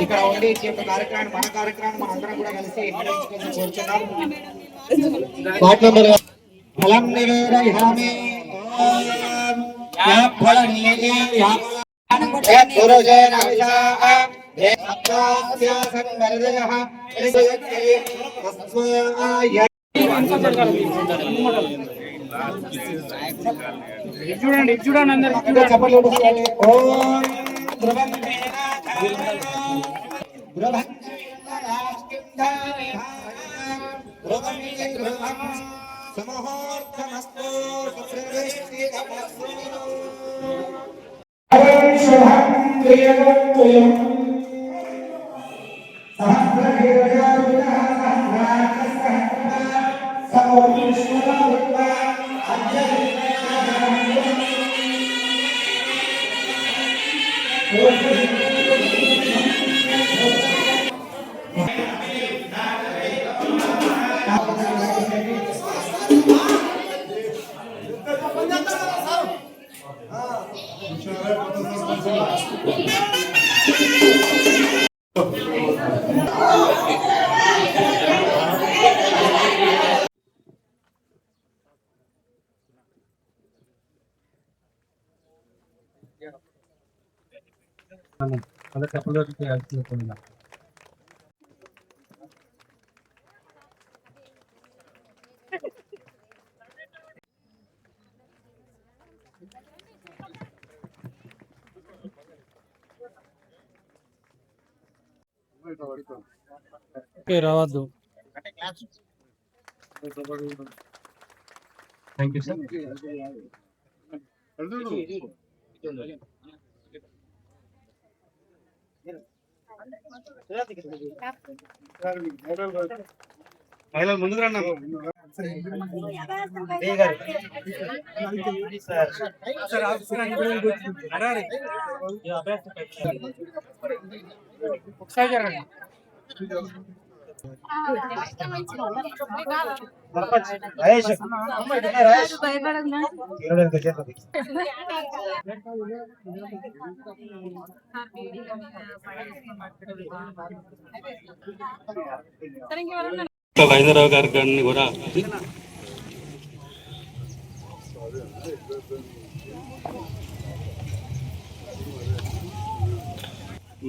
ఇక్కడ ఉండి ఈ యొక్క కార్యక్రమాన్ని మన కార్యక్రమాన్ని మనందరం కూడా కలిసి కూర్చున్నాం. ఫలం నివేదయామి చూడండి చూడండి అందరూ చెప్పండి. రావద్దు. Thank you sir. ముందుకు రండి. ఒకసారి జరగండి. వైద్యరావు గారిని కూడా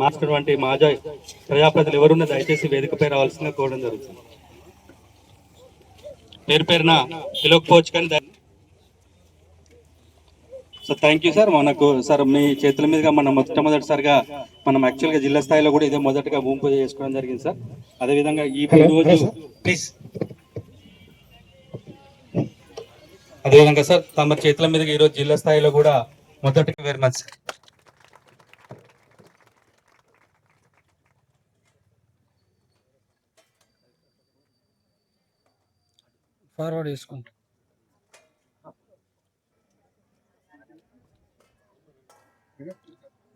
మార్చినటువంటి మాజా ప్రజాప్రతినిధులు ఎవరున్నా దయచేసి వేదికపై రావాల్సిందిగా కోరడం జరుగుతుంది. పేరు పేరున పిలవకపోవచ్చు కానీ సో థ్యాంక్ యూ సార్. మనకు సార్ మీ చేతుల మీదుగా మనం మొట్టమొదటిసారిగా మనం యాక్చువల్గా జిల్లా స్థాయిలో కూడా ఇదే మొదటగా భూమి పూజ చేసుకోవడం జరిగింది సార్. అదేవిధంగా ఈ రోజు ప్లీజ్ అదేవిధంగా సార్ తమ చేతుల మీదుగా ఈరోజు జిల్లా స్థాయిలో కూడా మొదటిగా వెరీ మచ్ సార్. ఫార్వర్డ్ చేసుకుంటా.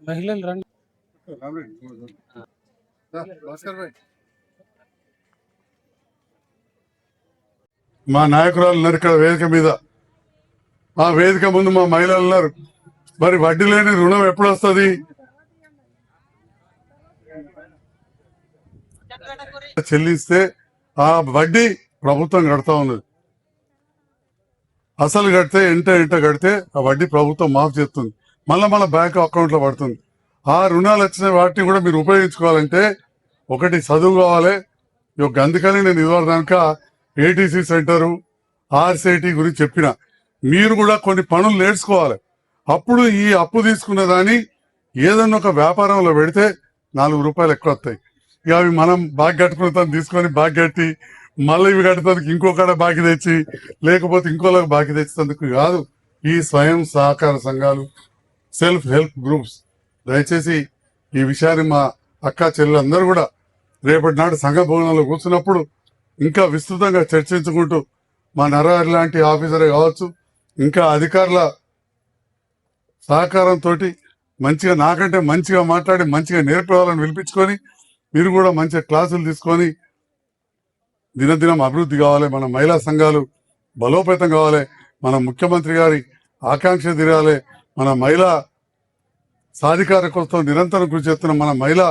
మహిళలు రండి. మా నాయకురాలు ఉన్నారు ఇక్కడ వేదిక మీద. ఆ వేదిక ముందు మా మహిళలు ఉన్నారు. మరి వడ్డీ లేని రుణం ఎప్పుడు వస్తుంది? చెల్లిస్తే ఆ వడ్డీ ప్రభుత్వం కడతా ఉన్నది. అసలు కడితే ఎంట కడితే ఆ వడ్డీ ప్రభుత్వం మాఫ్ చేస్తుంది. మళ్ళీ మన బ్యాంక్ అకౌంట్ లో పడుతుంది. ఆ రుణాలు వచ్చిన వాటిని కూడా మీరు ఉపయోగించుకోవాలంటే ఒకటి చదువు కావాలి. అందుకని నేను ఇదివరదాక ఏటీసీ సెంటరు ఆర్సిఐటి గురించి చెప్పిన. మీరు కూడా కొన్ని పనులు నేర్చుకోవాలి. అప్పుడు ఈ అప్పు తీసుకున్న దాన్ని ఏదన్నా ఒక వ్యాపారంలో పెడితే 4 రూపాయలు ఎక్కువ వస్తాయి. ఇక అవి మనం బాగా కట్టుకుని తీసుకొని బాగా కట్టి మళ్ళీ ఇవి కట్టడానికి ఇంకొకడ బాకీ తెచ్చి లేకపోతే ఇంకోళ్ళకి బాకీ తెచ్చేందుకు కాదు. ఈ స్వయం సహకార సంఘాలు, సెల్ఫ్ హెల్ప్ గ్రూప్స్, దయచేసి ఈ విషయాన్ని మా అక్క చెల్లెలందరూ కూడా రేపటి నాడు సంఘ భవనంలో కూర్చున్నప్పుడు ఇంకా విస్తృతంగా చర్చించుకుంటూ మా నరహరి లాంటి ఆఫీసరే కావచ్చు, ఇంకా అధికారుల సహకారంతో మంచిగా నాకంటే మంచిగా మాట్లాడి మంచిగా నేర్పేవాళ్ళని పిలిపించుకొని మీరు కూడా మంచిగా క్లాసులు తీసుకొని దినదినం అభివృద్ధి కావాలి. మన మహిళా సంఘాలు బలోపేతం కావాలి. మన ముఖ్యమంత్రి గారి ఆకాంక్ష తీరాలి. మన మహిళా సాధికార కోసం నిరంతరం కృషి చేస్తున్న మన మహిళా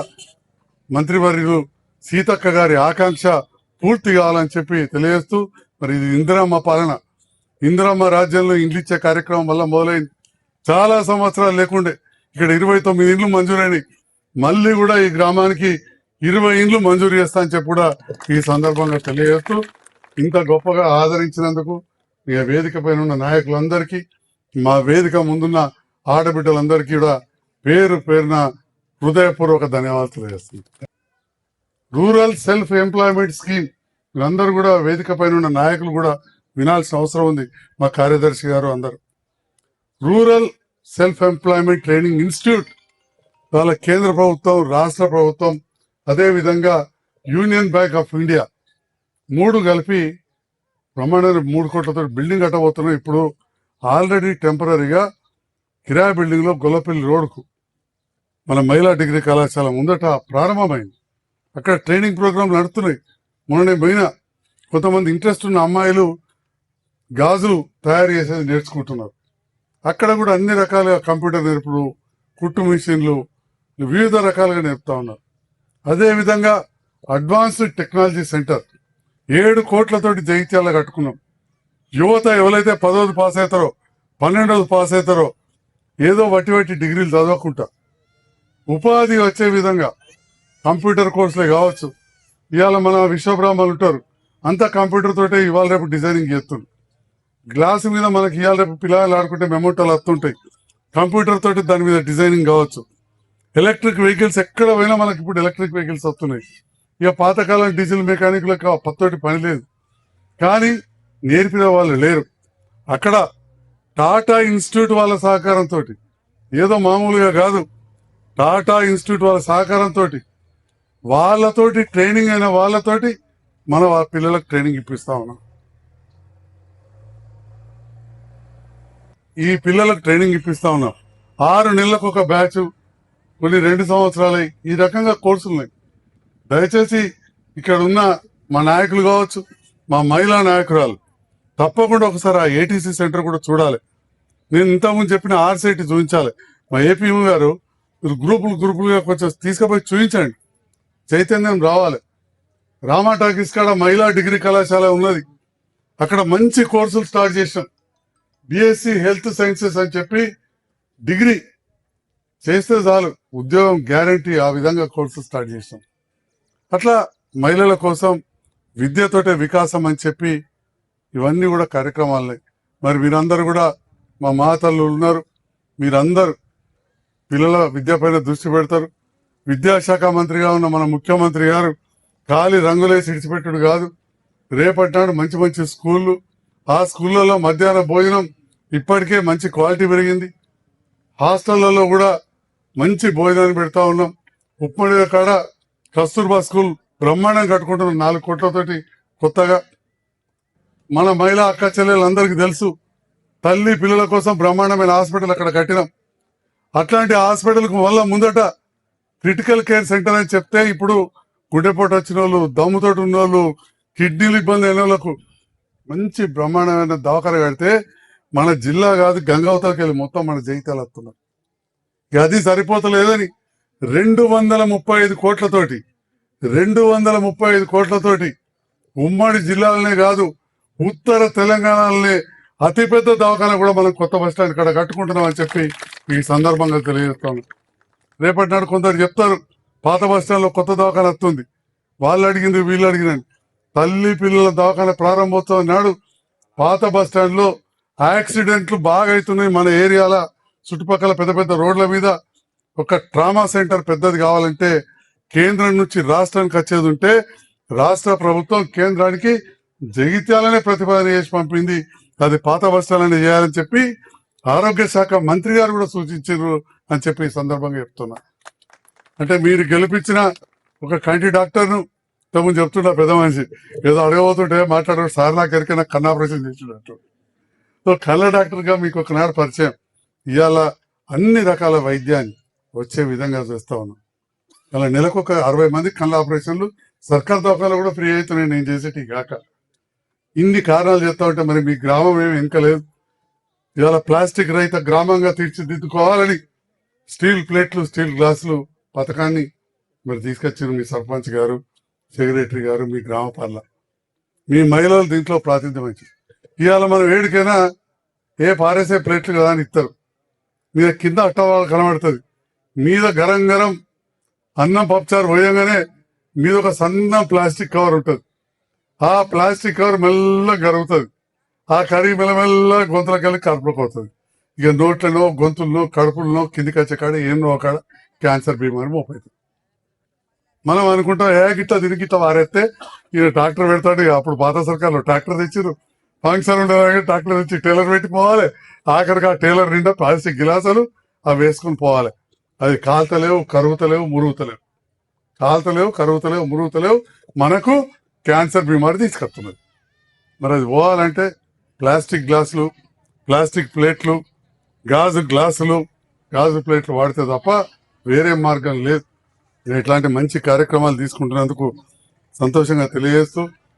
మంత్రివర్యులు సీతక్క గారి ఆకాంక్ష పూర్తి కావాలని చెప్పి తెలియజేస్తూ, మరి ఇది ఇందిరమ్మ పాలన, ఇందిరమ్మ రాజ్యంలో ఇండ్లు ఇచ్చే కార్యక్రమం వల్ల మొదలైంది. చాలా సంవత్సరాలు లేకుండే ఇక్కడ 29 ఇండ్లు మంజూరైనవి. మళ్ళీ కూడా ఈ గ్రామానికి 20 ఇండ్లు మంజూరు చేస్తా అని చెప్పి కూడా ఈ సందర్భంగా తెలియజేస్తూ, ఇంత గొప్పగా ఆదరించినందుకు ఈ వేదిక పైన ఉన్న నాయకులందరికీ, మా వేదిక ముందున్న ఆడబిడ్డలందరికీ కూడా పేరు పేరున హృదయపూర్వక ధన్యవాదాలు తెలియజేస్తున్నాను. రూరల్ సెల్ఫ్ ఎంప్లాయ్మెంట్ స్కీమ్ వీళ్ళందరూ కూడా వేదిక పైన ఉన్న నాయకులు కూడా వినాల్సిన అవసరం ఉంది. మా కార్యదర్శి గారు అందరూ rural self employment training institute వాళ్ళ కేంద్ర ప్రభుత్వం, రాష్ట్ర ప్రభుత్వం, అదే విధంగా యూనియన్ బ్యాంక్ ఆఫ్ ఇండియా 3 కలిపి బ్రహ్మాండ 3 కోట్లతో బిల్డింగ్ కట్టబోతున్నాం. ఇప్పుడు ఆల్రెడీ టెంపరీగా కిరాయి బిల్డింగ్ లో గొల్లపల్లి రోడ్కు మన మహిళా డిగ్రీ కళాశాల ముందట ప్రారంభమైంది. అక్కడ ట్రైనింగ్ ప్రోగ్రాంలు నడుస్తున్నాయి. మొన్న పోయిన కొంతమంది ఇంట్రెస్ట్ ఉన్న అమ్మాయిలు గాజులు తయారు చేసేది నేర్చుకుంటున్నారు. అక్కడ కూడా అన్ని రకాలుగా కంప్యూటర్ నేర్పులు, కుట్టు మిషన్లు, వివిధ రకాలుగా నేర్పుతా ఉన్నారు. అదేవిధంగా అడ్వాన్స్డ్ టెక్నాలజీ సెంటర్ 7 కోట్లతోటి జగిత్యాల కట్టుకున్నాం. యువత ఎవరైతే 10వ పాస్ అవుతారో 12వ పాస్ అవుతారో ఏదో వట్టి డిగ్రీలు చదవకుండా ఉపాధి వచ్చే విధంగా కంప్యూటర్ కోర్సులే కావచ్చు. ఇవాళ మన విశ్వబ్రాహ్మణులు ఉంటారు, అంతా కంప్యూటర్ తోటే ఇవాళ రేపు డిజైనింగ్ చేస్తుంది. గ్లాసు మీద మనకి ఇవాళ రేపు పిల్లలు ఆడుకుంటే మెమోటాలు వస్తుంటాయి, కంప్యూటర్ తోటి దాని మీద డిజైనింగ్ కావచ్చు. ఎలక్ట్రిక్ వెహికల్స్ ఎక్కడ పోయినా మనకి ఇప్పుడు ఎలక్ట్రిక్ వెహికల్స్ వస్తున్నాయి. ఇక పాతకాలం డీజిల్ మెకానిక్లకు పత్తోటి పని లేదు, కానీ నేర్పిన వాళ్ళు లేరు. అక్కడ టాటా ఇన్స్టిట్యూట్ వాళ్ళ సహకారంతో, ఏదో మామూలుగా కాదు, టాటా ఇన్స్టిట్యూట్ వాళ్ళ సహకారంతో వాళ్ళతోటి ట్రైనింగ్ అయిన వాళ్ళతోటి మనం ఆ పిల్లలకు ట్రైనింగ్ ఇప్పిస్తా ఉన్నాం. ఈ పిల్లలకు ట్రైనింగ్ ఇప్పిస్తా ఉన్నాం. 6 నెలలకు ఒక బ్యాచ్, కొన్ని 2 సంవత్సరాలు, ఈ రకంగా కోర్సులు ఉన్నాయి. దయచేసి ఇక్కడ ఉన్న మా నాయకులు కావచ్చు, మా మహిళా నాయకురాలు తప్పకుండా ఒకసారి ఆ ఏటీసీ సెంటర్ కూడా చూడాలి. నేను ఇంతకుముందు చెప్పిన ఆర్సిఐటి చూపించాలి. మా ఏపీఎం గారు గ్రూపులుగా కొంచెం తీసుకుపోయి చూపించండి, చైతన్యం రావాలి. రామా టాకీస్ కాడ మహిళా డిగ్రీ కళాశాల ఉన్నది, అక్కడ మంచి కోర్సులు స్టార్ట్ చేసాం. బిఎస్సి హెల్త్ సైన్సెస్ అని చెప్పి డిగ్రీ చేస్తే చాలు ఉద్యోగం గ్యారంటీ, ఆ విధంగా కోర్సులు స్టార్ట్ చేసాం. అట్లా మహిళల కోసం విద్యతోటే వికాసం అని చెప్పి ఇవన్నీ కూడా కార్యక్రమాలే. మరి మీరందరూ కూడా మా మాతలు ఉన్నారు, మీరందరూ పిల్లల విద్యపైన దృష్టి పెడతారు. విద్యాశాఖ మంత్రిగా ఉన్న మన ముఖ్యమంత్రి గారు ఖాళీ రంగులేసి ఇడిచిపెట్టుడు కాదు. రేపటి నాడు మంచి మంచి స్కూళ్ళు, ఆ స్కూళ్ళలో మధ్యాహ్న భోజనం ఇప్పటికే మంచి క్వాలిటీ పెరిగింది. హాస్టళ్లలో కూడా మంచి భోజనాన్ని పెడతా ఉన్నాం. ఉప్పడి కాడ కస్తూర్బా స్కూల్ బ్రహ్మాండం కట్టుకుంటున్నాం 4 కోట్లతోటి కొత్తగా. మన మహిళా అక్క చెల్లెలందరికీ తెలుసు, తల్లి పిల్లల కోసం బ్రహ్మాండమైన హాస్పిటల్ అక్కడ కట్టినాం. అట్లాంటి హాస్పిటల్కు వల్ల ముందట క్రిటికల్ కేర్ సెంటర్ అని చెప్తే ఇప్పుడు గుండెపోటు వచ్చిన వాళ్ళు, దమ్ముతోటి ఉన్న వాళ్ళు, కిడ్నీలు ఇబ్బంది అయిన వాళ్ళకు మంచి బ్రహ్మాండమైన దవాఖాన కడితే మన జిల్లా కాదు గంగావతలకి వెళ్ళి మొత్తం మన జగిత్యాల వస్తున్నారు. అది సరిపోతలేదని 235 కోట్లతోటి 235 కోట్లతోటి ఉమ్మడి జిల్లాలనే కాదు ఉత్తర తెలంగాణలోనే అతిపెద్ద దవాఖాన కూడా మనం కొత్త బస్టాండ్ ఇక్కడ కట్టుకుంటున్నాం అని చెప్పి ఈ సందర్భంగా తెలియజేస్తాను. రేపటి నాడు కొందరు చెప్తారు పాత బస్ స్టాండ్ లో కొత్త దవాఖాన వస్తుంది, వాళ్ళు అడిగింది వీళ్ళు అడిగినని. తల్లి పిల్లల దవాఖాన ప్రారంభోత్సవం నాడు పాత బస్ స్టాండ్ లో యాక్సిడెంట్లు బాగా అవుతున్నాయి. మన ఏరియాల చుట్టుపక్కల పెద్ద పెద్ద రోడ్ల మీద ఒక ట్రామా సెంటర్ పెద్దది కావాలంటే కేంద్రం నుంచి రాష్ట్రానికి వచ్చేది ఉంటే రాష్ట్ర ప్రభుత్వం కేంద్రానికి జగిత్యాలనే ప్రతిపాదన చేసి పంపింది. అది పాత బస్ స్టాండ్ చేయాలని చెప్పి ఆరోగ్య శాఖ మంత్రి గారు కూడా సూచించారు అని చెప్పి ఈ సందర్భంగా చెప్తున్నా. అంటే మీరు గెలిపించిన ఒక కంటి డాక్టర్ను ఇంతకుముందు చెప్తున్నా, పెద్ద మనిషి ఏదో అడగబోతుంటే మాట్లాడారు, సార్ నాకు ఎరికే నాకు కన్ను ఆపరేషన్ చేసినట్టు. సో కళ్ళ డాక్టర్గా మీకు ఒకనాడు పరిచయం. ఇవాళ అన్ని రకాల వైద్యాన్ని వచ్చే విధంగా చేస్తా ఉన్నాం. అలా నెలకు ఒక 60 మంది కళ్ళ ఆపరేషన్లు సర్కార్ దవాఖానాలు కూడా ఫ్రీ అవుతున్నాయి నేను చేసేటి కాక. ఇన్ని కారణాలు చెప్తా ఉంటే మరి మీ గ్రామం ఏమి వెనకలేదు. ఇవాళ ప్లాస్టిక్ రహిత గ్రామంగా తీర్చిదిద్దుకోవాలని స్టీల్ ప్లేట్లు స్టీల్ గ్లాసులు పథకాన్ని మరి తీసుకొచ్చారు మీ సర్పంచ్ గారు, సెక్రటరీ గారు, మీ గ్రామ పాలన, మీ మహిళలు దీంట్లో ప్రాతినిధ్యం వహించారు. ఇవాళ మనం ఏడికైనా ఏ పారేసే ప్లేట్లు కదా అని ఇస్తారు, మీద కింద అట్టవాళ్ళు కనబడుతుంది, మీద గరం గరం అన్నం పప్పుచారు పోయంగానే మీద ఒక సన్న ప్లాస్టిక్ కవర్ ఉంటుంది. ఆ ప్లాస్టిక్ కవర్ మెల్లగా కరుగుతుంది. ఆ కరిగి మెల్లమెల్ల గొంతులకెళ్ళి కడుపులోకి అవుతుంది. ఇక నోట్లనో గొంతుల్లో కడుపుల్లో కిందికి వచ్చే కాడ ఏమో కాడ క్యాన్సర్ బీమారి మోపవుతుంది. మనం అనుకుంటాం గిట్ట తిరిగిట్ట వారేస్తే ఈయన ట్రాక్టర్ పెడతాడు. అప్పుడు పాత సర్కార్లో ట్రాక్టర్ తెచ్చిరు, ఫంక్షన్ ఉండేలాగా ట్రాక్టర్ తెచ్చి టైలర్ పెట్టి పోవాలి. ఆఖరికి ఆ టైలర్ నిండా ప్లాస్టిక్ గిలాసులు అవి వేసుకుని పోవాలి. అది కాల్తలేవు, కరుగుతలేవు, మురుగుతలేవు, కాల్తలేవు, కరుగుతలేవు, మురుగుతలేవు, మనకు క్యాన్సర్ బీమారి తీసుకొస్తున్నది. మరి అది పోవాలంటే ప్లాస్టిక్ గ్లాసులు, ప్లాస్టిక్ ప్లేట్లు, గాజు గ్లాసులు, గాజు ప్లేట్లు వాడితే తప్ప వేరే మార్గం లేదు. ఇట్లాంటి మంచి కార్యక్రమాలు తీసుకుంటున్నందుకు సంతోషంగా తెలియజేస్తూ